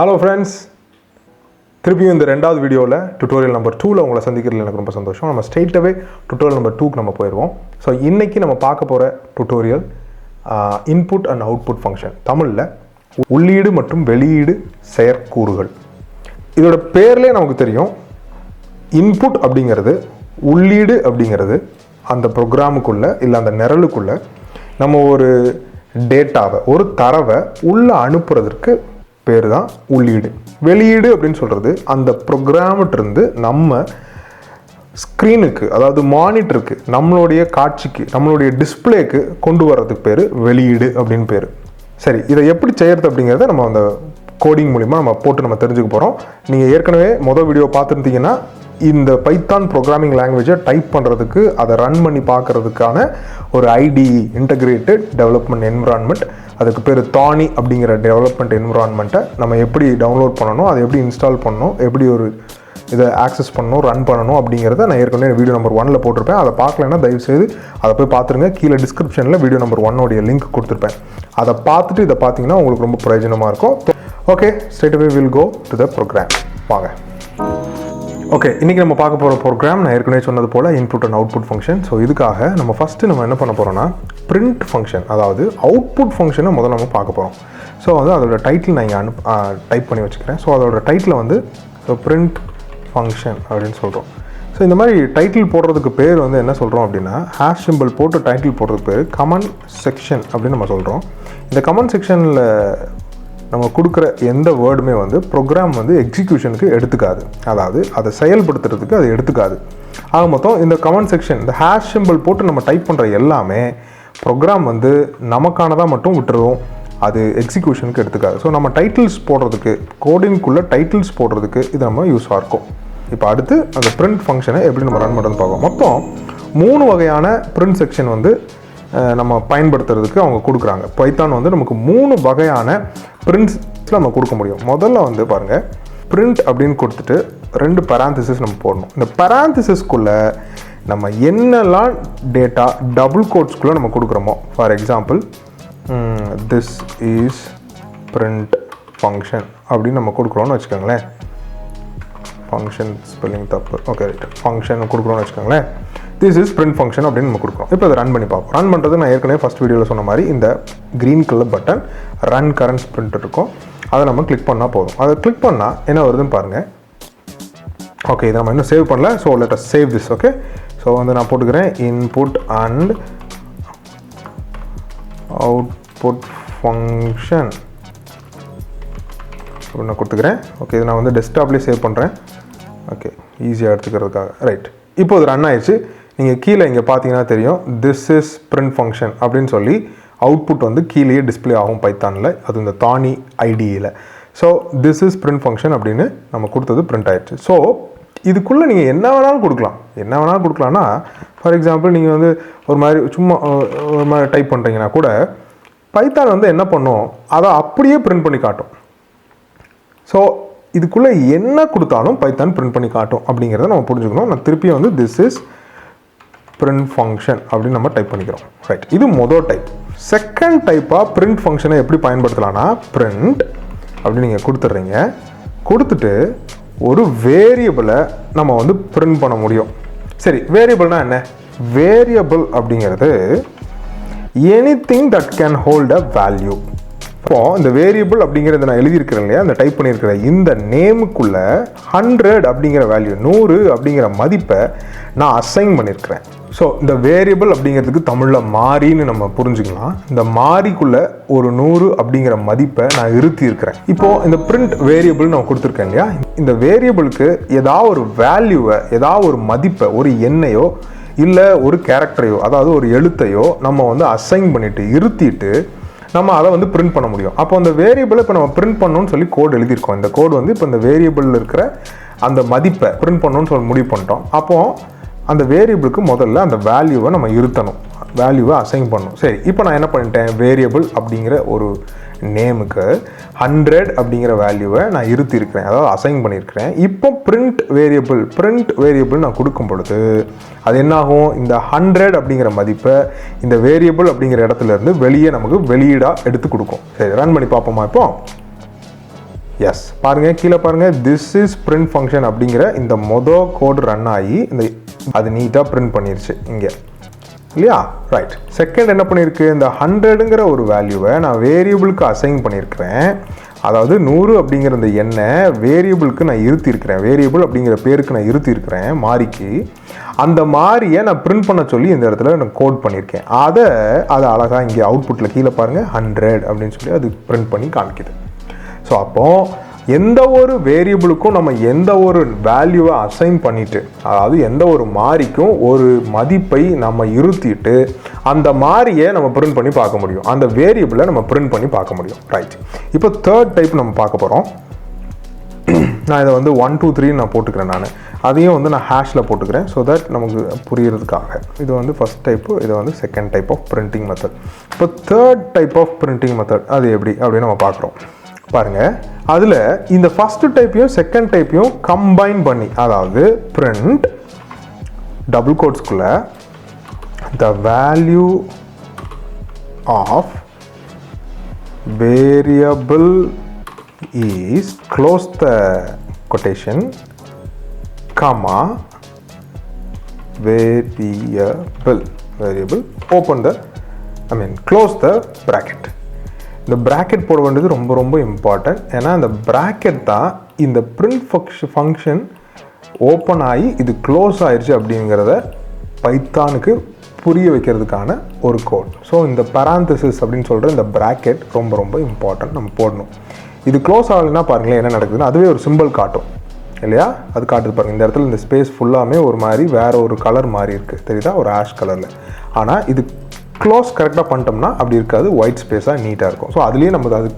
Hello friends, திருப்பியும் இந்த ரெண்டாவது வீடியோவில் டுட்டோரியல் நம்பர் 2ல் உங்களை சந்திக்கிறதுல எனக்கு ரொம்ப சந்தோஷம். நம்ம ஸ்ட்ரெயிட்டாகவே டுட்டோரியல் நம்பர் 2க்கு நம்ம போயிடுவோம். ஸோ இன்றைக்கி நம்ம பார்க்க போகிற tutorial input and output function, தமிழில் உள்ளீடு மற்றும் வெளியீடு செயற்கூறுகள். இதோட பேர்லேயே நமக்கு தெரியும், இன்புட் அப்படிங்கிறது, உள்ளீடு அப்படிங்கிறது அந்த ப்ரோக்ராமுக்குள்ளே இல்லை அந்த நிரலுக்குள்ளே நம்ம ஒரு டேட்டாவை, ஒரு தரவை உள்ளே அனுப்புறதுக்கு பேர் தான் உள்ளீடு. வெளியீடு அப்படின்னு சொல்கிறது அந்த ப்ரோக்ராமிட்டிருந்து நம்ம ஸ்க்ரீனுக்கு, அதாவது மானிட்டருக்கு, நம்மளுடைய காட்சிக்கு, நம்மளுடைய டிஸ்பிளேக்கு கொண்டு வர்றதுக்கு பேர் வெளியீடு அப்படின்னு பேர். சரி, இதை எப்படி செய்கிறது அப்படிங்கிறத நம்ம அந்த கோடிங் மூலிமா நம்ம போட்டு நம்ம தெரிஞ்சுக்க போகிறோம். நீங்கள் ஏற்கனவே மொதல் வீடியோ பார்த்துருந்தீங்கன்னா இந்த பைத்தான் ப்ரோக்ராமிங் லாங்குவேஜை டைப் பண்ணுறதுக்கு, அதை ரன் பண்ணி பார்க்குறதுக்கான ஒரு ஐடிஇ, இன்டகிரேட்டட் டெவலப்மெண்ட் என்விரான்மெண்ட், அதுக்கு பேர் தானி அப்படிங்கிற டெவலப்மெண்ட் என்விரான்மெண்ட்டை நம்ம எப்படி டவுன்லோட் பண்ணணும், அதை எப்படி இன்ஸ்டால் பண்ணணும், எப்படி ஒரு இதை ஆக்சஸ் பண்ணணும், ரன் பண்ணணும் அப்படிங்கிறத நான் ஏற்கனவே வீடியோ நம்பர் 1ல் போட்டிருப்பேன். அதை பார்க்கலன்னா தயவுசெய்து அதை போய் பார்த்துருங்க. கீழே டிஸ்கிரிப்ஷனில் வீடியோ நம்பர் 1 லிங்க் கொடுத்துருப்பேன். அதை பார்த்துட்டு இதை பார்த்தீங்கன்னா உங்களுக்கு ரொம்ப பிரயோஜனமாக இருக்கும். Okay, straight away will go to the program. வாங்க. ஓகே, இன்றைக்கி நம்ம பார்க்க போகிற ப்ரோக்ராம் நான் ஏற்கனவே சொன்னது போல் input and output function. So இதுக்காக நம்ம ஃபஸ்ட்டு நம்ம என்ன பண்ண போகிறோம்னா பிரிண்ட் ஃபங்க்ஷன், அதாவது அவுட்புட் ஃபங்க்ஷனை முதல்ல நம்ம பார்க்க போகிறோம். ஸோ வந்து அதோட டைட்டில் நான் இங்கே டைப் பண்ணி வச்சுக்கிறேன். ஸோ அதோட டைட்டில் வந்து பிரிண்ட் ஃபங்க்ஷன் அப்படின்னு சொல்கிறோம். ஸோ இந்த மாதிரி டைட்டில் போடுறதுக்கு பேர் வந்து என்ன சொல்கிறோம் அப்படின்னா, ஹேஷ் சிம்பிள் போட்டு டைட்டில் போடுறதுக்கு பேர் கமெண்ட் செக்ஷன் அப்படின்னு நம்ம சொல்கிறோம். இந்த கமெண்ட் செக்ஷனில் நம்ம கொடுக்குற எந்த வேர்டுமே வந்து ப்ரோக்ராம் வந்து எக்ஸிக்யூஷனுக்கு எடுத்துக்காது, அதாவது அதை செயல்படுத்துறதுக்கு அது எடுத்துக்காது. ஆக மொத்தம் இந்த கமெண்ட் செக்ஷன், இந்த ஹேஷ் சிம்பிள் போட்டு நம்ம டைப் பண்ணுற எல்லாமே ப்ரோக்ராம் வந்து நமக்கானதாக மட்டும் விட்டுருவோம், அது எக்ஸிக்யூஷனுக்கு எடுத்துக்காது. ஸோ நம்ம டைட்டில்ஸ் போடுறதுக்கு, கோடிங்குள்ளே டைட்டில்ஸ் போடுறதுக்கு இது நம்ம யூஸாக இருக்கும். இப்போ அடுத்து அந்த பிரிண்ட் ஃபங்க்ஷனை எப்படி நம்ம ரன் பண்ணுறதுன்னு பார்ப்போம். மொத்தம் 3 வகையான பிரிண்ட் செக்ஷன் வந்து நம்ம பயன்படுத்துறதுக்கு அவங்க கொடுக்குறாங்க. பைத்தான் வந்து நமக்கு 3 வகையான பிரிண்ட்ஸில் நம்ம கொடுக்க முடியும். முதல்ல வந்து பாருங்கள், பிரிண்ட் அப்படின்னு கொடுத்துட்டு 2 பராந்திசிஸ் நம்ம போடணும். இந்த பராந்திசிஸ்குள்ளே நம்ம என்னெல்லாம் டேட்டா டபுள் கோட்ஸ்குள்ளே நம்ம கொடுக்குறோமோ, for example this is print function அப்படின்னு நம்ம கொடுக்குறோன்னு வச்சுக்கோங்களேன். ஃபங்க்ஷன் ஸ்பெல்லிங் தப்பு, ஓகே ரைட், ஃபங்க்ஷன் கொடுக்குறோன்னு வச்சுக்கோங்களேன். திஸ் இஸ் பிரிண்ட் ஃபங்க்ஷன் அப்படின்னு நம்ம கொடுக்குறோம். இப்போ அதை ரன் பண்ணி பார்ப்போம். ரன் பண்ணுறது நான் ஏற்கனவே ஃபஸ்ட் வீடியோவில் சொன்ன மாதிரி இந்த green colour button run current sprint இருக்கும், அதை நம்ம கிளிக் பண்ணால் போதும். அதை கிளிக் பண்ணால் என்ன வருதுன்னு பாருங்கள். ஓகே, இதை நம்ம இன்னும் சேவ் பண்ணல. So let us save this. Okay, so வந்து நான் போட்டுக்கிறேன் இன்புட் அண்ட் அவுட்புட் ஃபங்க்ஷன் அப்படின்னு நான் கொடுத்துக்கிறேன். ஓகே, இதை நான் வந்து டெஸ்க்டாப்லேயே சேவ் பண்ணுறேன். ஓகே, ஈஸியாக எடுத்துக்கிறதுக்காக. ரைட், இப்போ இது ரன் ஆயிடுச்சு. நீங்கள் கீழே இங்கே பார்த்தீங்கன்னா தெரியும், திஸ் இஸ் பிரிண்ட் ஃபங்க்ஷன் அப்படின்னு சொல்லி அவுட்புட் வந்து கீழேயே டிஸ்பிளே ஆகும் பைத்தானில், அது இந்த தானி ஐடியில். So this is print function அப்படின்னு நம்ம கொடுத்தது பிரிண்ட் ஆயிடுச்சு. ஸோ இதுக்குள்ளே நீங்கள் என்ன வேணாலும் கொடுக்கலாம். என்ன வேணாலும் கொடுக்கலான்னா, ஃபார் எக்ஸாம்பிள் நீங்கள் வந்து ஒரு மாதிரி சும்மா ஒரு மாதிரி டைப் பண்ணுறீங்கன்னா கூட பைத்தான் வந்து என்ன பண்ணும், அதை அப்படியே பிரிண்ட் பண்ணி காட்டும். ஸோ இதுக்குள்ளே என்ன கொடுத்தாலும் பைத்தான் பிரிண்ட் பண்ணி காட்டும் அப்படிங்கிறத நம்ம புரிஞ்சுக்கணும். நான் திருப்பியும் வந்து திஸ் இஸ் பிரிண்ட் ஃபங்க்ஷன் அப்படின்னு நம்ம டைப் பண்ணிக்கிறோம். ரைட், இது மொதல் டைப். செகண்ட் டைப்பாக பிரிண்ட் ஃபங்க்ஷனை எப்படி பயன்படுத்தலாம்னா, பிரிண்ட் அப்படின்னு நீங்கள் கொடுத்துட்றீங்க. கொடுத்துட்டு ஒரு வேரியபிளை நம்ம வந்து பிரிண்ட் பண்ண முடியும். சரி, வேரியபிள்னால் என்ன? வேரியபிள் அப்படிங்கிறது anything that can hold a value. இப்போ இந்த வேரியபிள் அப்படிங்கிறத நான் எழுதியிருக்கிறேன் இல்லையா, அந்த டைப் பண்ணியிருக்கிறேன், இந்த நேமுக்குள்ளே 100 அப்படிங்கிற வேல்யூ, 100 அப்படிங்கிற மதிப்பை நான் அசைன் பண்ணியிருக்கிறேன். ஸோ இந்த வேரியபிள் அப்படிங்கிறதுக்கு தமிழில் மாறின்னு நம்ம புரிஞ்சுக்கலாம். இந்த மாறிக்குள்ளே ஒரு 100 அப்படிங்கிற மதிப்பை நான் இருத்தி இருக்கிறேன். இப்போது இந்த பிரிண்ட் வேரியபிள் நான் கொடுத்துருக்கேன் இல்லையா, இந்த வேரியபிளுக்கு ஏதாவது ஒரு வேல்யூவை, ஏதாவது ஒரு மதிப்பை, ஒரு எண்ணையோ இல்லை ஒரு கேரக்டரையோ, அதாவது ஒரு எழுத்தையோ நம்ம வந்து அசைன் பண்ணிவிட்டு இருத்திட்டு நம்ம அதை வந்து பிரிண்ட் பண்ண முடியும். அப்போ அந்த வேரியபிளை இப்போ நம்ம பிரிண்ட் பண்ணணும்னு சொல்லி கோட் எழுதியிருக்கோம். இந்த கோட் வந்து இப்போ இந்த வேரியபிளில் இருக்கிற அந்த மதிப்பை பிரிண்ட் பண்ணணும்னு சொல்லி முடிவு பண்ணிட்டோம். அப்போது அந்த வேரியபிளுக்கு முதல்ல அந்த வேல்யூவை நம்ம இருத்தணும், வேல்யூவை அசைன் பண்ணணும். சரி, இப்போ நான் என்ன பண்ணிட்டேன், வேரியபிள் அப்படிங்கிற ஒரு நேமுக்கு 100 அப்படிங்கிற வேல்யூவை நான் இருத்திருக்கிறேன், அதாவது அசைன் பண்ணியிருக்கிறேன். இப்போ பிரிண்ட் வேரியபிள் நான் கொடுக்கும் பொழுது அது என்னாகும், இந்த 100 அப்படிங்கிற மதிப்பை இந்த வேரியபிள் அப்படிங்கிற இடத்துல இருந்து வெளியே நமக்கு வெளியீடாக எடுத்து கொடுக்கும். சரி, ரன் பண்ணி பார்ப்போமா? எஸ் பாருங்கள் கீழே பாருங்கள் திஸ் இஸ் பிரிண்ட் ஃபங்க்ஷன் அப்படிங்கிற இந்த கோடு ரன் ஆகி இந்த அது நீட்டாக பிரிண்ட் பண்ணிருச்சு இங்கே இல்லையா. ரைட். செகண்ட் என்ன பண்ணியிருக்கு, இந்த 100ங்கிற ஒரு வேல்யூவை நான் வேரியபிளுக்கு அசைன் பண்ணியிருக்கிறேன். அதாவது 100 அப்படிங்கிற இந்த எண்ணை வேரியபிளுக்கு நான் இருத்திருக்கிறேன், வேரியபிள் அப்படிங்கிற பேருக்கு நான் இருத்திருக்கிறேன் மாறிக்கு. அந்த மாறியை நான் பிரிண்ட் பண்ண சொல்லி இந்த இடத்துல நான் கோட் பண்ணியிருக்கேன். அதை அழகாக இங்கே அவுட்புட்டில் கீழே பாருங்கள் 100 அப்படின்னு சொல்லி அது பிரிண்ட் பண்ணி காமிக்குது. ஸோ அப்போது எந்த ஒரு வேரியபிளுக்கும் நம்ம எந்த ஒரு வேல்யூவை அசைன் பண்ணிவிட்டு, அதாவது எந்த ஒரு மாறிக்கும் ஒரு மதிப்பை நம்ம இருத்திட்டு அந்த மாறியை நம்ம பிரிண்ட் பண்ணி பார்க்க முடியும், அந்த வேரியபிளை நம்ம பிரிண்ட் பண்ணி பார்க்க முடியும். ரைட். இப்போ தேர்ட் டைப் நம்ம பார்க்க போகிறோம். நான் இதை வந்து 1 2 3 நான் போட்டுக்கிறேன். நான் அதையும் வந்து நான் ஹேஷில் போட்டுக்கிறேன் ஸோ தட் நமக்கு புரிகிறதுக்காக. இது வந்து ஃபஸ்ட் டைப்பு, இது வந்து second type of printing method. இப்போ third type of printing method அது எப்படி அப்படின்னு நம்ம பார்க்குறோம். பாருங்கள், அதில் இந்த ஃபஸ்ட்டு டைப்பையும் செகண்ட் டைப்பையும் கம்பைன் பண்ணி, அதாவது பிரிண்ட் டபுள் கோட்ஸ்குள்ள the value of variable is close the quotation comma variable open the close the bracket. இந்த ப்ராக்கெட் போட வேண்டியது ரொம்ப ரொம்ப இம்பார்ட்டன்ட். ஏன்னா இந்த ப்ராக்கெட் தான் இந்த பிரிண்ட் ஃபங்க்ஷன் ஓப்பன் ஆகி இது க்ளோஸ் ஆயிடுச்சு அப்படிங்கிறத பைத்தானுக்கு புரிய வைக்கிறதுக்கான ஒரு கோட். ஸோ இந்த பராந்தசிஸ் அப்படின்னு சொல்கிற இந்த ப்ராக்கெட் ரொம்ப ரொம்ப இம்பார்ட்டன்ட், நம்ம போடணும். இது க்ளோஸ் ஆகலைன்னா பாருங்களேன் என்ன நடக்குதுன்னு அதுவே ஒரு சிம்பிள் காட்டும் இல்லையா. அது காட்டுது பாருங்கள். இந்த இடத்துல இந்த ஸ்பேஸ் ஃபுல்லாமே ஒரு மாதிரி வேறு ஒரு கலர் மாதிரி இருக்குது தெரியுதா, ஒரு ஆஷ் கலரில். ஆனால் இது க்ளோஸ் கரெக்டாக பண்ணிட்டோம்னா அப்படி இருக்காது, ஒயிட் ஸ்பேஸாக நீட்டாக இருக்கும். ஸோ அதுலேயே நமக்கு அது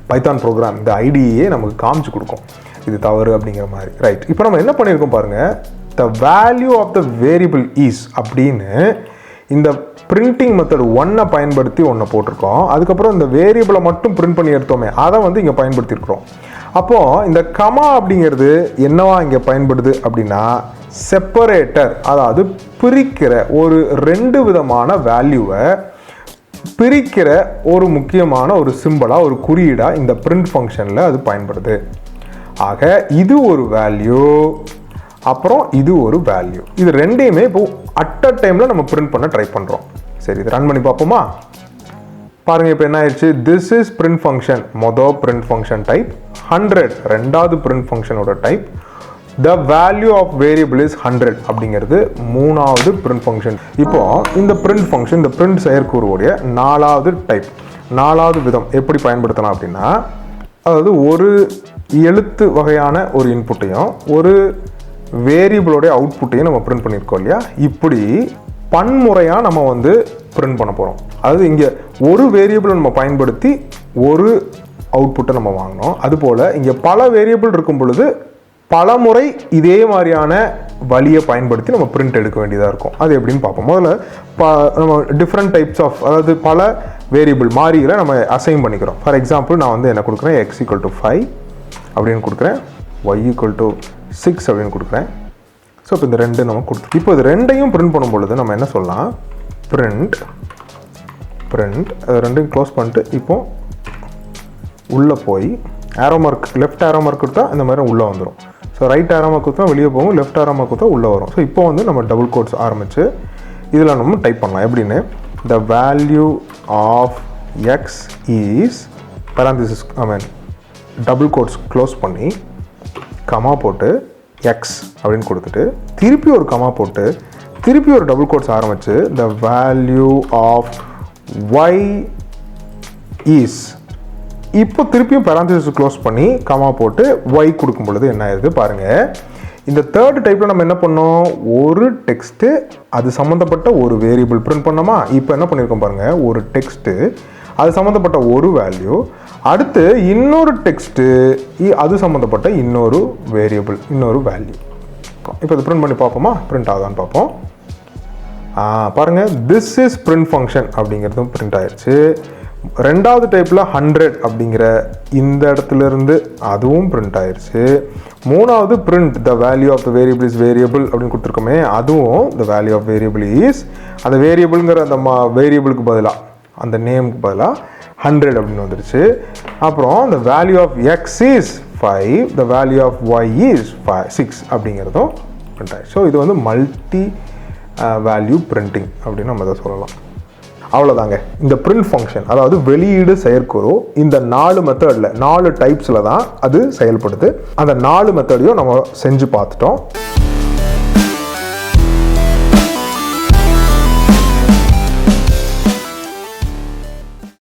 பைத்தான் ப்ரோக்ராம் இந்த ஐடியே நமக்கு காமிச்சு கொடுக்கும் இது தவறு அப்படிங்கிற மாதிரி. ரைட். இப்போ நம்ம என்ன பண்ணியிருக்கோம் பாருங்கள், the value of the variable is அப்படின்னு இந்த பிரிண்டிங் மெத்தட் 1 பயன்படுத்தி ஒன்று போட்டிருக்கோம். அதுக்கப்புறம் இந்த வேரியபிளை மட்டும் பிரிண்ட் பண்ணி எடுத்தோமே அதை வந்து இங்கே பயன்படுத்தியிருக்கிறோம். அப்போது இந்த கமா அப்படிங்கிறது என்னவா இங்கே பயன்படுது அப்படின்னா செப்பரேட்டர், அதாவது பிரிக்கிற ஒரு 2 விதமான வேல்யூவை பிரிக்கிற ஒரு முக்கியமான ஒரு சிம்பிளாக ஒரு குறியீடாக இந்த பிரிண்ட் ஃபங்க்ஷனில் அது பயன்படுது. ஆக இது ஒரு வேல்யூ, அப்புறம் இது ஒரு வேல்யூ, இது ரெண்டையுமே இப்போ அட் அ டைமில் நம்ம பிரிண்ட் பண்ண ட்ரை பண்ணுறோம். சரி, இது ரன் பண்ணி பார்ப்போமா? பாருங்கள், இப்போ என்ன ஆயிடுச்சு, this is print function print function type, 100 ரெண்டாவது பிரிண்ட் ஃபங்க்ஷனோட type, the value of variable is 100 அப்படிங்கிறது மூணாவது பிரிண்ட் ஃபங்க்ஷன். இப்போ இந்த பிரிண்ட் ஃபங்க்ஷன், இந்த பிரிண்ட் செயற்கூறுடைய நாலாவது டைப், நாலாவது விதம் எப்படி பயன்படுத்தலாம் அப்படின்னா, அதாவது ஒரு எழுத்து வகையான ஒரு இன்புட்டையும் ஒரு வேரியபிளோடைய அவுட்புட்டையும் நம்ம பிரிண்ட் பண்ணியிருக்கோம் இல்லையா. இப்படி பன்முறையாக நம்ம வந்து பிரிண்ட் பண்ண போகிறோம். அதாவது இங்கே ஒரு வேரியபிளை நம்ம பயன்படுத்தி ஒரு அவுட்புட்டை நம்ம வாங்கினோம். அதுபோல் இங்கே பல வேரியபிள் இருக்கும் பொழுது பல முறை இதே மாதிரியான வழியை பயன்படுத்தி நம்ம பிரிண்ட் எடுக்க வேண்டியதாக இருக்கும். அது எப்படின்னு பார்ப்போம். முதல்ல நம்ம டிஃப்ரெண்ட் டைப்ஸ் ஆஃப், அதாவது பல வேரியபிள் மாறிகளை நம்ம அசைன் பண்ணிக்கிறோம். ஃபார் எக்ஸாம்பிள் நான் வந்து என்ன கொடுக்குறேன், x = 5 அப்படின்னு கொடுக்குறேன், y = 6 அப்படின்னு கொடுக்குறேன். ஸோ இப்போ இந்த ரெண்டு நம்ம கொடுத்துருக்கோம். இப்போ இது ரெண்டையும் பிரிண்ட் பண்ணும் பொழுது நம்ம என்ன சொல்லலாம், பிரிண்ட் அது ரெண்டையும் க்ளோஸ் பண்ணிட்டு இப்போ உள்ளே போய் arrow mark, left arrow mark கொடுத்தா இந்த மாதிரி உள்ளே வந்துடும். ஸோ ரைட் ஆரோ மார்க் கொடுத்தா வெளியே போகும், லெஃப்ட் ஆரோ மார்க் கொடுத்தா உள்ளே வரும். ஸோ இப்போ வந்து நம்ம டபுள் கோட்ஸ் ஆரம்பித்து இதில் நம்ம டைப் பண்ணலாம். எப்படின்னு, the value of X is parenthesis double quotes close பண்ணி கமா போட்டு எக்ஸ் அப்படின்னு கொடுத்துட்டு திருப்பி ஒரு கமா போட்டு திருப்பி ஒரு டபுள் கோட்ஸ் ஆரம்பித்து the value of Y is, இப்போ திருப்பியும் பராந்தசிஸ் க்ளோஸ் பண்ணி கமா போட்டு ஒய் கொடுக்கும் பொழுது என்ன ஆயிடுது பாருங்கள். இந்த தேர்ட் டைப்பில் நம்ம என்ன பண்ணோம், ஒரு டெக்ஸ்ட்டு அது சம்மந்தப்பட்ட ஒரு வேரியபிள் பிரிண்ட் பண்ணோமா. இப்போ என்ன பண்ணியிருக்கோம் பாருங்கள், ஒரு டெக்ஸ்ட்டு அது சம்மந்தப்பட்ட ஒரு வேல்யூ, அடுத்து இன்னொரு டெக்ஸ்ட்டு அது சம்மந்தப்பட்ட இன்னொரு வேரியபிள், இன்னொரு வேல்யூ. இப்போ இது பிரிண்ட் பண்ணி பார்ப்போமா, பிரிண்ட் ஆகுதான்னு பார்ப்போம். பாருங்கள், திஸ் இஸ் பிரிண்ட் ஃபங்க்ஷன் அப்படிங்கிறதும் பிரிண்ட் ஆயிடுச்சு. ரெண்டாவது டைப்பில் 100 அப்படிங்கிற இந்த இடத்துலேருந்து அதுவும் பிரிண்ட் ஆயிடுச்சு. மூணாவது print the value of the variable is variable அப்படின்னு கொடுத்துருக்கோமே, அதுவும் the value of variable is, அந்த வேரியபிள்ங்கிற அந்த வேரியபிளுக்கு பதிலாக, அந்த நேமுக்கு பதிலாக 100 அப்படின்னு வந்துருச்சு. அப்புறம் the value of x is 5, the value of y is 6 அப்படிங்கிறதும் print ஆயிடுச்சு. ஸோ இது வந்து மல்டி வேல்யூ பிரிண்டிங் அப்படின்னு நம்ம அதை சொல்லலாம். அவ்வளோதாங்க. இந்த பிரிண்ட் ஃபங்க்ஷன், அதாவது வெளியீடு செயற்குறு, இந்த 4 மெத்தடில் 4 டைப்ஸில் தான் அது செயல்படுது. அந்த 4 மெத்தடையும் நம்ம செஞ்சு பார்த்துட்டோம்.